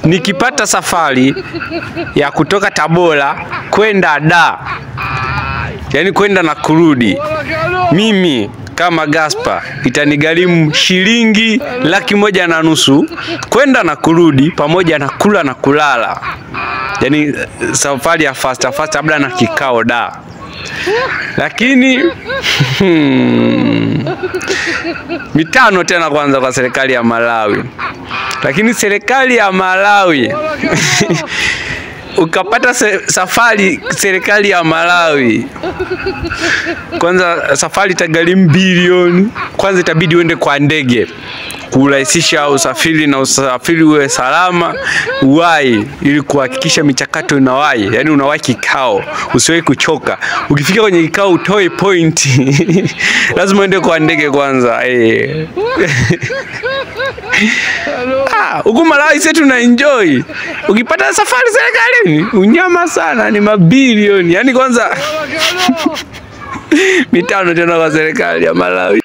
nikipata safari ya kutoka Tabora kwenda Dar, yani kwenda na kurudi, mimi kama Gaspar itanigharimu shilingi 1,500,000 kwenda na kurudi pamoja na kula na kulala. Yani safari ya fast labda na kikao Dar. Lakini 5 tena kwanza kwa serikali ya Malawi. Lakini serikali ya Malawi ukapata safari serikali ya Malawi, kwanza safari itagharimu bilioni. Kwanza itabidi uende kwa ndege kurahisisha usafiri na usafiri uwe salama, uwai ili kuhakikisha michakato inawahi. Yani unawahi kikao, usiwahi kuchoka. Ukifika kwenye kikao utoe point. Lazima uende kwa ndege kwanza. Huku Malawi sisi tuna enjoy. Ukipata safari serikalini, unyama sana, ni mabilioni. Yani kwanza 5 tena kwa serikali ya Malawi.